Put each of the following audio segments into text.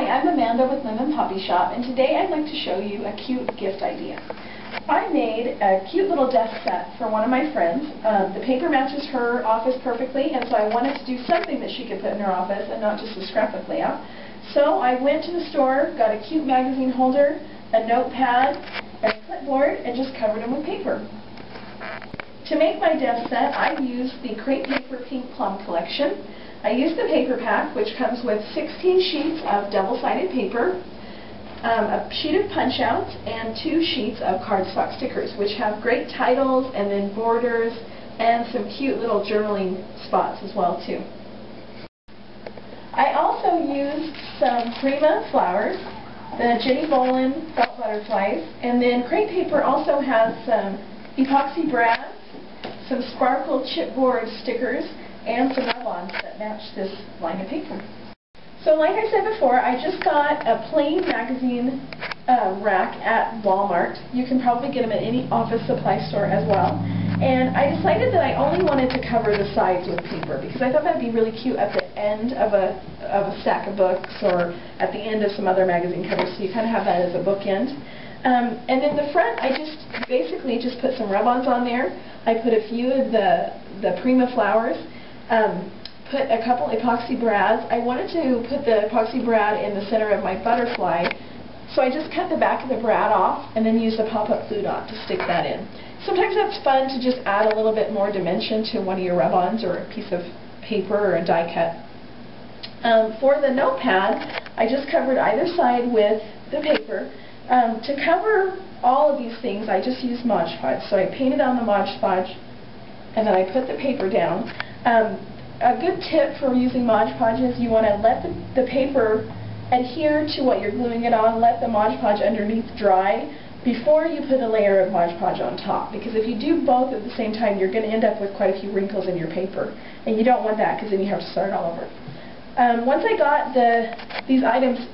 I'm Amanda with Lemon Poppy Shop, and today I'd like to show you a cute gift idea. I made a cute little desk set for one of my friends. The paper matches her office perfectly, and so I wanted to do something that she could put in her office and not just a scrapbook layout. So I went to the store, got a cute magazine holder, a notepad, and a clipboard, and just covered them with paper. To make my desk set, I used the Crepe Paper Pink Plum collection. I used the paper pack, which comes with 16 sheets of double-sided paper, a sheet of punch-outs, and 2 sheets of cardstock stickers, which have great titles and then borders and some cute little journaling spots as well, too. I also used some Prima flowers, the Jenny Bolin felt butterflies, and then Crepe Paper also has some epoxy brads, some sparkle chipboard stickers, and some rub-ons that match this line of paper. So like I said before, I just got a plain magazine rack at Wal-Mart. You can probably get them at any office supply store as well. And I decided that I only wanted to cover the sides with paper because I thought that would be really cute at the end of a stack of books or at the end of some other magazine covers, so you kind of have that as a bookend. And in the front, I basically just put some rub-ons on there. I put a few of the Prima flowers. Put a couple epoxy brads. I wanted to put the epoxy brad in the center of my butterfly, so I just cut the back of the brad off and then used a pop-up glue dot to stick that in. Sometimes that's fun to just add a little bit more dimension to one of your rub-ons or a piece of paper or a die cut. For the notepad, I just covered either side with the paper. To cover all of these things, I just used Mod Podge. So I painted on the Mod Podge and then I put the paper down. A good tip for using Mod Podge is you want to let the paper adhere to what you're gluing it on, let the Mod Podge underneath dry before you put a layer of Mod Podge on top. Because if you do both at the same time, you're going to end up with quite a few wrinkles in your paper. And you don't want that because then you have to start all over. Once I got these items,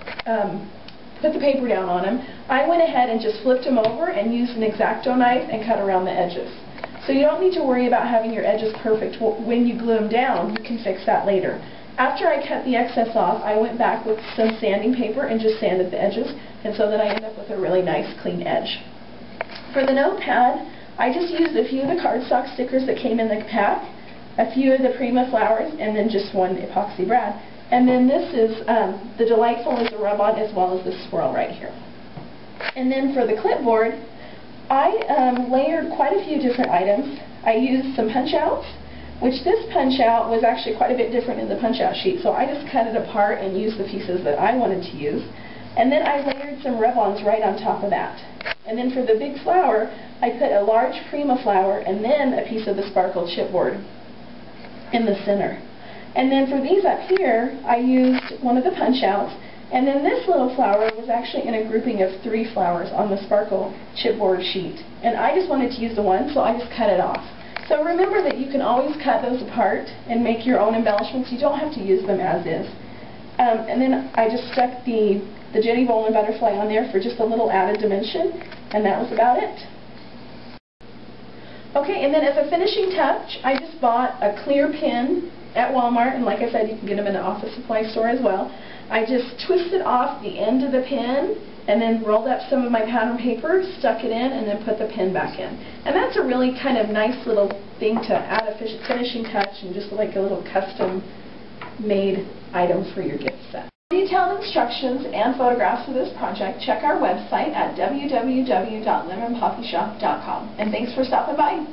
put the paper down on them, I went ahead and just flipped them over and used an X-Acto knife and cut around the edges. So you don't need to worry about having your edges perfect. When you glue them down, you can fix that later. After I cut the excess off, I went back with some sanding paper and just sanded the edges, and so that I end up with a really nice clean edge. For the notepad, I just used a few of the cardstock stickers that came in the pack, a few of the Prima flowers, and then just one epoxy brad. And then this is the Delightful is a rub-on as well as this swirl right here. And then for the clipboard, I layered quite a few different items. I used some punch-outs, which this punch-out was actually quite a bit different in the punch-out sheet, so I just cut it apart and used the pieces that I wanted to use. And then I layered some rub-ons right on top of that. And then for the big flower, I put a large Prima flower and then a piece of the sparkle chipboard in the center. And then for these up here, I used one of the punch-outs. And then this little flower was actually in a grouping of 3 flowers on the sparkle chipboard sheet. And I just wanted to use the one, so I just cut it off. So remember that you can always cut those apart and make your own embellishments. You don't have to use them as is. And then I just stuck the Jenny Bolin butterfly on there for just a little added dimension, and that was about it. Okay, and then as a finishing touch, I just bought a clear pin at Wal-Mart, and like I said, you can get them in the office supply store as well. I just twisted off the end of the pin and then rolled up some of my pattern paper, stuck it in, and then put the pin back in. And that's a really kind of nice little thing to add a finishing touch and just like a little custom-made item for your gift set. For detailed instructions and photographs of this project, check our website at www.lemonpoppyshop.com. And thanks for stopping by.